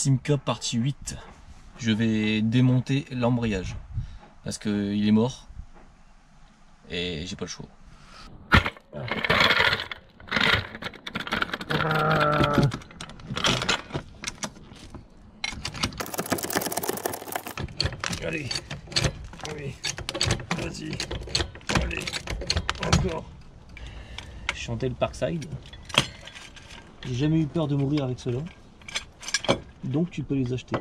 Simca partie 8. Je vais démonter l'embrayage parce qu'il est mort et j'ai pas le choix. Allez, allez, vas-y, allez, encore. Chanter le Parkside. J'ai jamais eu peur de mourir avec cela. Donc tu peux les acheter.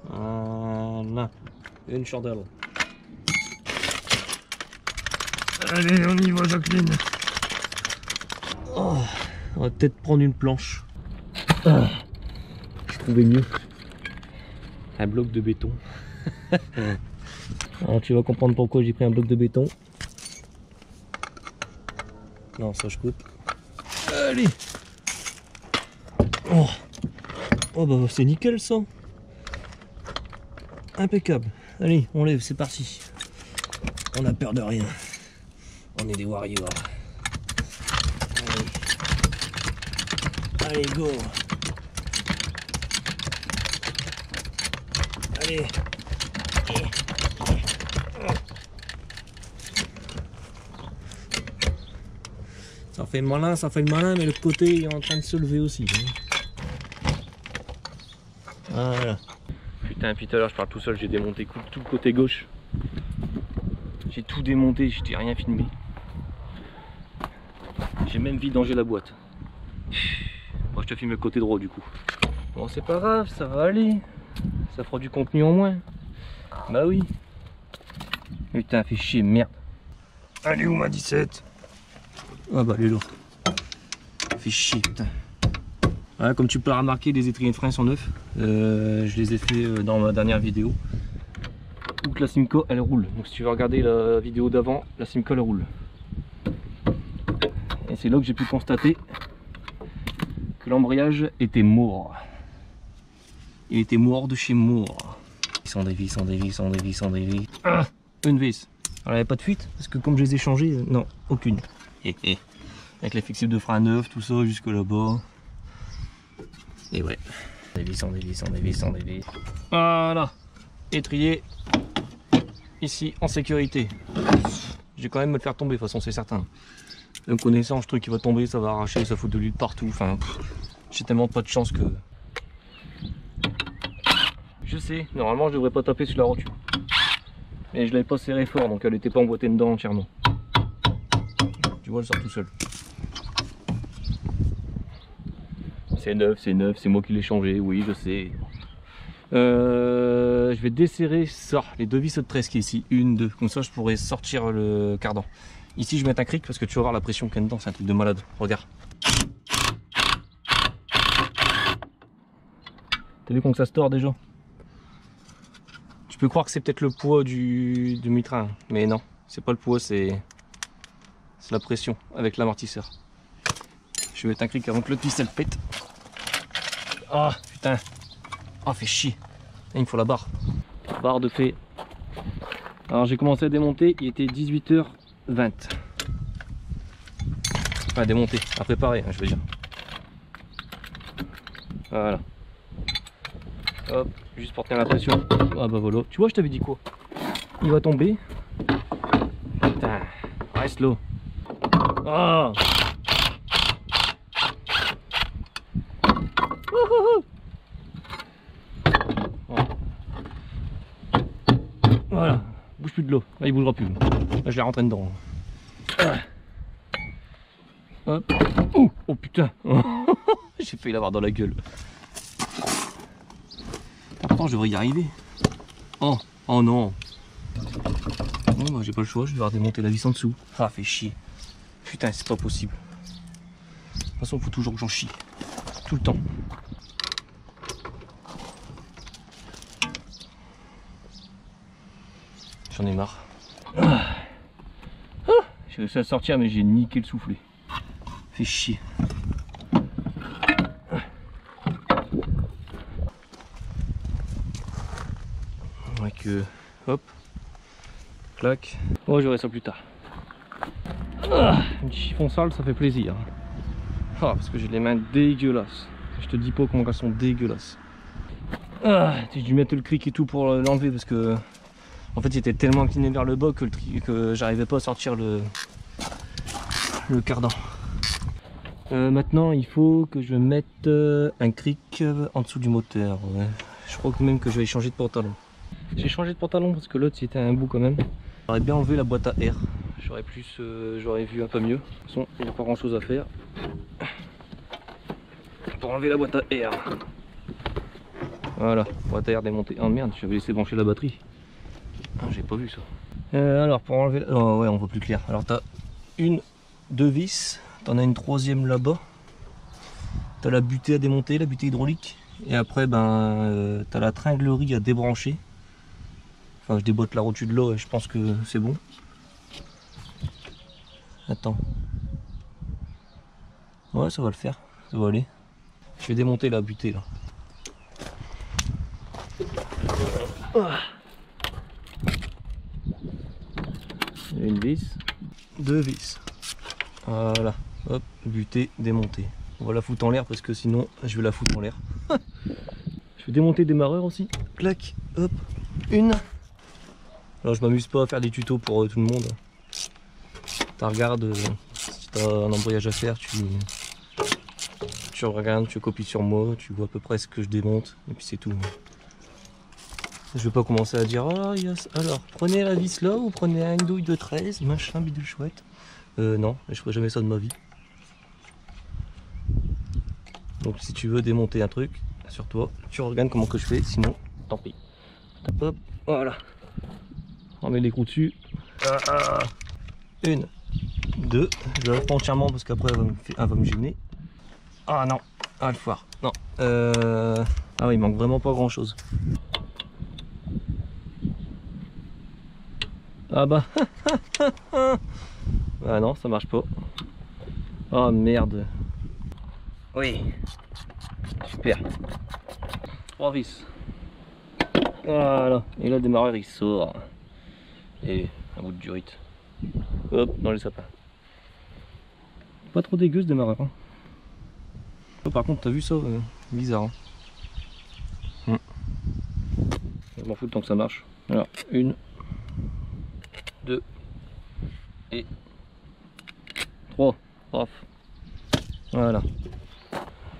Voilà. Une chandelle. Allez, on y va, Jacqueline. Oh, on va peut-être prendre une planche. Ah, je trouvais mieux. Un bloc de béton. Alors tu vas comprendre pourquoi j'ai pris un bloc de béton. Non, ça je coupe. Allez. Oh, oh bah c'est nickel ça. Impeccable. Allez, on lève, c'est parti. On a peur de rien. On est des warriors. Allez, go. Allez. Ça fait le malin, mais le côté est en train de se lever aussi. Voilà. Putain, puis tout à l'heure je parle tout seul, j'ai démonté tout le côté gauche. J'ai tout démonté, je t'ai rien filmé. J'ai même vidangé la boîte. Moi je te filme le côté droit du coup. Bon c'est pas grave, ça va aller. Ça fera du contenu en moins. Bah oui. Putain, fait chier, merde. Allez où ma 17? Ah bah elle est lourde. Fait chier, putain. Voilà, comme tu peux remarquer, les étriers de frein sont neufs. Je les ai fait dans ma dernière vidéo. Où que la Simca elle roule. Donc si tu veux regarder la vidéo d'avant, la Simca elle roule. Et c'est là que j'ai pu constater que l'embrayage était mort. Il était mort de chez mort. Sans des vis, sans des vis, sans des vis, sans des vis. Ah, une vis. Alors il n'y avait pas de fuite parce que comme je les ai changés, non, aucune. Avec les flexibles de frein neufs, tout ça jusque là-bas. Et ouais. Des vis, sans des vis, sans des vis, sans des vis. Voilà. Étrier. Ici en sécurité. Je vais quand même me le faire tomber de toute façon, c'est certain. Me connaissant, ce truc qui va tomber, ça va arracher, ça fout de l'huile partout. Enfin, j'ai tellement pas de chance que. Je sais, normalement je devrais pas taper sur la rotule. Mais je l'avais pas serré fort, donc elle était pas emboîtée dedans entièrement. Tu vois, elle sort tout seul. C'est neuf, c'est moi qui l'ai changé, oui, je sais. Je vais desserrer ça, les deux vis de 13 qui est ici, une, deux, comme ça je pourrais sortir le cardan. Ici je vais mettre un cric parce que tu vas voir la pression qu'il y a dedans, c'est un truc de malade, regarde. T'as vu comment ça se tord déjà? Tu peux croire que c'est peut-être le poids du mitrin, mais non, c'est pas le poids, c'est la pression avec l'amortisseur. Je vais mettre un cric avant que le vis pète. Ah putain, ah fait chier. Là, il me faut la barre. Barre de fait. Alors j'ai commencé à démonter, il était 18h20. Enfin démonter, à préparer, hein, je veux dire. Voilà. Hop, juste pour tenir la pression. Ah bah voilà. Tu vois, je t'avais dit quoi? Il va tomber. Putain, reste là. Ah. Voilà, bouge plus de l'eau. Là, il bougera plus. Là, je l'ai rentré dedans. Hop. Oh putain. J'ai failli l'avoir dans la gueule. Pourtant, je devrais y arriver. Oh, oh non. Bon, bah, j'ai pas le choix. Je vais devoir démonter la vis en dessous. Ah, fait chier. Putain, c'est pas possible. De toute façon, il faut toujours que j'en chie. Tout le temps. J'en ai marre. J'ai réussi à sortir, mais j'ai niqué le soufflet. Fait chier. Donc, hop, clac. Oh, j'aurai ça plus tard. Un petit chiffon sale, ça fait plaisir. Ah, parce que j'ai les mains dégueulasses. Je te dis pas comment elles sont dégueulasses. Ah, j'ai dû mettre le cric et tout pour l'enlever parce que en fait il était tellement incliné vers le bas que j'arrivais pas à sortir le cardan. Maintenant il faut que je mette un cric en dessous du moteur. Ouais. Je crois que même que je vais changer de pantalon. J'ai changé de pantalon parce que l'autre c'était un bout quand même. J'aurais bien enlevé la boîte à air. J'aurais vu un peu mieux. De toute façon il n'y a pas grand chose à faire pour enlever la boîte à air. Voilà, boîte à air démontée. Oh merde, j'avais laissé brancher la batterie. Ah, j'ai pas vu ça. Alors pour enlever... Oh ouais, on voit plus clair. Alors t'as deux vis. T'en as une troisième là-bas. T'as la butée à démonter, la butée hydraulique. Et après, ben, t'as la tringlerie à débrancher. Enfin, je déboîte la rotule de l'eau et je pense que c'est bon. Attends. Ouais, ça va le faire. Ça va aller. Je vais démonter la butée là. Il y a une vis, deux vis. Voilà, hop, butée, démontée. On va la foutre en l'air parce que sinon je vais la foutre en l'air. Je vais démonter le démarreur aussi. Clac, hop, une. Alors je m'amuse pas à faire des tutos pour tout le monde. Tu regardes, si tu as un embrayage à faire, tu regardes, tu copies sur moi, tu vois à peu près ce que je démonte et puis c'est tout. Je vais pas commencer à dire oh, yes. Alors prenez la vis là ou prenez une douille de 13, machin, bidule chouette. Non, je ferai jamais ça de ma vie. Donc si tu veux démonter un truc, sur toi, tu regardes comment que je fais, sinon tant pis. Hop, voilà. On met les coups dessus. Une, deux, je la lève pas entièrement parce qu'après elle va me gêner. Ah non, ah le foire. Non. Ah oui, il manque vraiment pas grand chose. Ah bah ah non, ça marche pas. Oh merde. Oui. Super. 3 vis. Voilà. Et là le démarreur il sort. Et un bout de durite. Hop, dans les sapins. Pas trop dégueu ce démarreur. Hein. Oh, par contre t'as vu ça bizarre. Hein. Je m'en fous tant que ça marche. Alors, une. 2 et 3. Off. Voilà.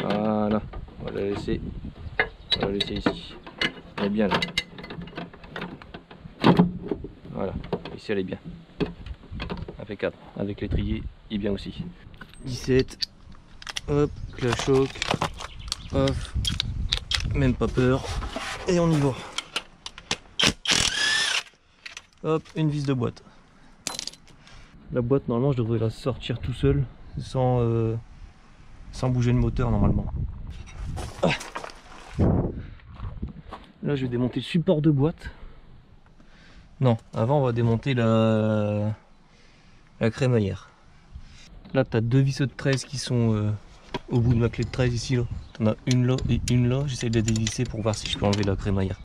Voilà. On va la laisser. On va la laisser ici. Elle est bien là. Voilà. Ici elle est bien. Impeccable. Avec l'étrier, il est bien aussi. 17. Hop, clachoc. Off. Même pas peur. Et on y va. Hop, une vis de boîte. La boîte, normalement, je devrais la sortir tout seul, sans bouger le moteur, normalement. Ah. Là, je vais démonter le support de boîte. Non, avant, on va démonter la crémaillère. Là, tu as deux vis de 13 qui sont au bout de ma clé de 13 ici. Tu en as une là et une là. J'essaie de la dévisser pour voir si je peux enlever la crémaillère.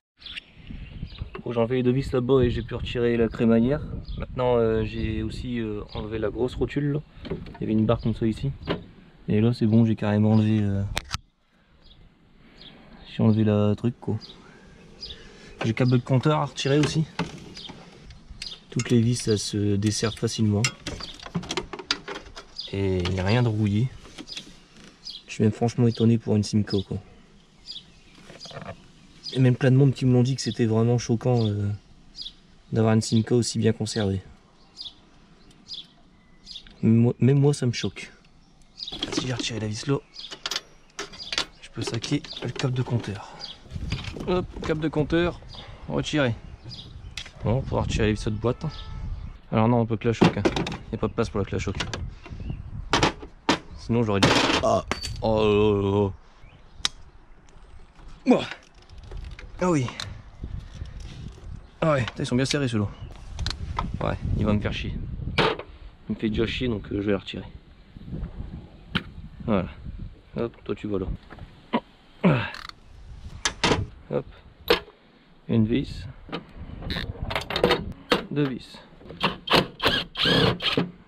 Bon, j'ai enlevé les deux vis là-bas et j'ai pu retirer la crémaillère. Maintenant j'ai aussi enlevé la grosse rotule là. Il y avait une barre comme ça ici. Et là c'est bon, j'ai carrément enlevé j'ai enlevé la truc quoi. J'ai le câble de compteur à retirer aussi. Toutes les vis ça se desserrent facilement. Et il n'y a rien de rouillé. Je suis même franchement étonné pour une Simco quoi. Et même plein de monde qui me l'ont dit que c'était vraiment choquant d'avoir une Simco aussi bien conservée. Même moi ça me choque. Si j'ai retiré la vis là, je peux saquer le câble de compteur. Hop, câble de compteur, retiré. Bon, on pourra retirer les vis de boîte. Alors non, on peut clachoc. Hein. Il n'y a pas de place pour la clachoc. Sinon j'aurais dit... Ah oh, oh. Ah oui. Ah ouais, ils sont bien serrés ceux-là. Ouais, il va me faire chier. Il me fait déjà chier donc je vais la retirer. Voilà. Hop, toi tu vas là. Hop. Une vis. Deux vis.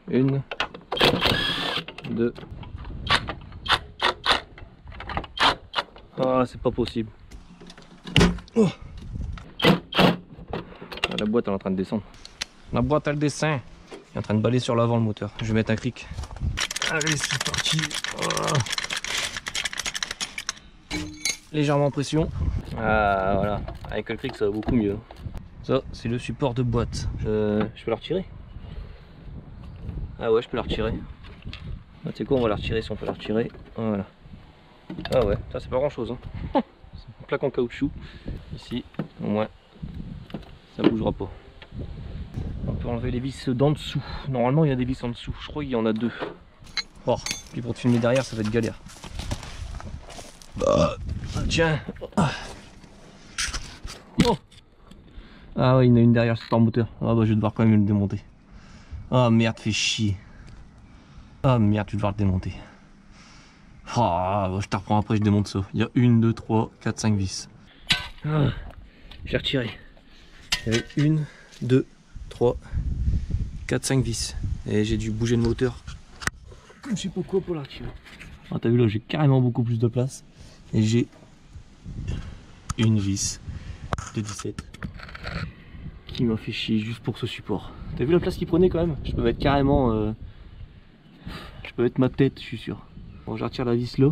Une. Deux. Ah, c'est pas possible. Oh. Ah, la boîte elle est en train de descendre. La boîte elle descend. Il est en train de balayer sur l'avant le moteur. Je vais mettre un cric. Allez, c'est parti. Oh. Légèrement en pression. Ah voilà, avec le cric ça va beaucoup mieux. Ça c'est le support de boîte. Je peux la retirer? Ah ouais, je peux la retirer. Ah, tu sais quoi, on va la retirer si on peut la retirer. Voilà. Ah ouais, ça c'est pas grand chose. Hein. C'est une plaque en caoutchouc. Ici, au moins, ça bougera pas. On peut enlever les vis d'en dessous. Normalement il y a des vis en dessous. Je crois qu'il y en a deux. Oh, puis pour te filmer derrière ça va être galère. Bah, tiens. Oh. Ah ouais, il y en a une derrière le support moteur. Ah bah je vais devoir quand même le démonter. Ah merde, fais chier. Ah merde, tu vas devoir le démonter. Ah, bah, je te reprends après, je démonte ça. Il y a 1, 2, 3, 4, 5 vis. Ah, j'ai retiré. Il y avait 1, 2, 3, 4, 5 vis. Et j'ai dû bouger le moteur. Comme je sais pas quoi pour la retirer. Ah, t'as vu là, j'ai carrément beaucoup plus de place. Et j'ai une vis de 17 qui m'a fait chier juste pour ce support. T'as vu la place qu'il prenait quand même? Je peux mettre carrément... je peux mettre ma tête, je suis sûr. Bon, je retire la vis là.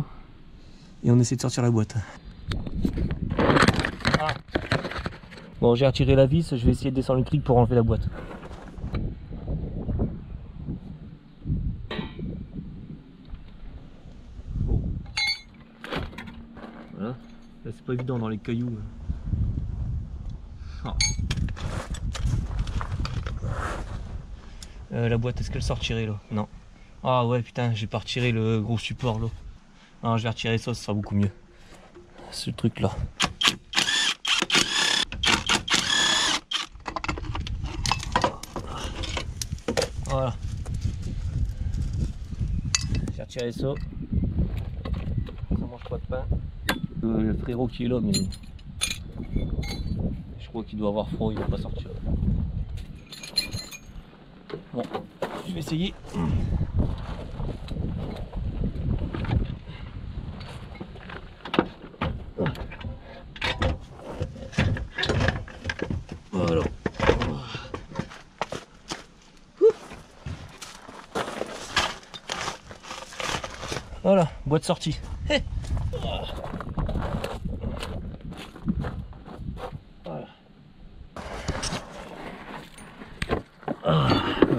Et on essaie de sortir la boîte. Ah. Bon, j'ai retiré la vis, je vais essayer de descendre le cric pour enlever la boîte. Oh. Voilà. Là c'est pas évident dans les cailloux. Oh. La boîte, est-ce qu'elle sort retirée là? Non. Ah ouais putain, j'ai pas retiré le gros support là. Non, je vais retirer ça, ce sera beaucoup mieux. Ce truc là. Voilà. J'ai retiré ça. Ça mange pas de pain. Le frérot qui est là, mais je crois qu'il doit avoir froid, il va pas sortir. Bon, je vais essayer. Voilà. Voilà, boîte sortie. Voilà.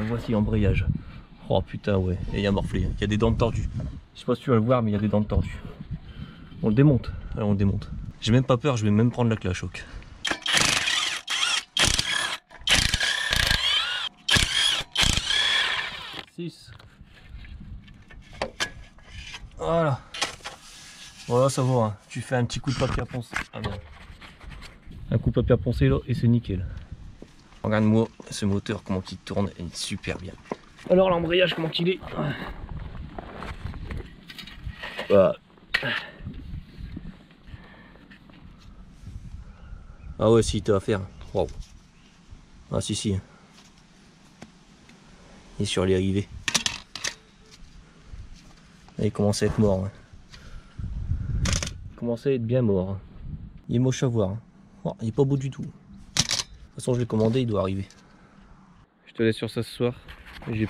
Voici l'embrayage. Oh putain ouais, et il y a morflé, il y a des dents tordues. Je sais pas si tu vas le voir mais il y a des dents tordues. On le démonte, alors on le démonte. J'ai même pas peur, je vais même prendre la clé à choc. Voilà. Voilà, ça va, hein. Tu fais un petit coup de papier à poncer. Ah merde. Un coup de papier à poncer là et c'est nickel. Regarde-moi ce moteur, comment il tourne, il est super bien. Alors l'embrayage, comment il est? Voilà. Ah ouais, si, t'as à faire. Waouh. Ah si, si. Il est sur les rivets. Il commence à être mort. Hein. Il commence à être bien mort. Hein. Il est moche à voir. Hein. Oh, il est pas beau du tout. De toute façon, je l'ai commandé, il doit arriver. Je te laisse sur ça ce soir. J'ai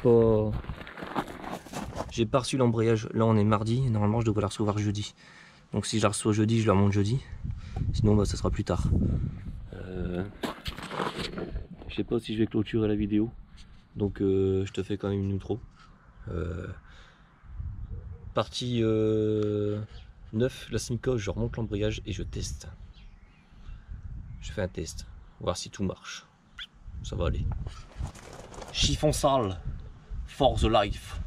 pas reçu l'embrayage. Là, on est mardi. Normalement, je devrais la recevoir jeudi. Donc, si je la reçois jeudi, je la remonte jeudi. Sinon, bah, ça sera plus tard. Je sais pas si je vais clôturer la vidéo. Donc, je te fais quand même une outro. Partie 9, la Simca, je remonte l'embrayage et je teste. Je fais un test, voir si tout marche. Ça va aller. Chiffon sale, for the life.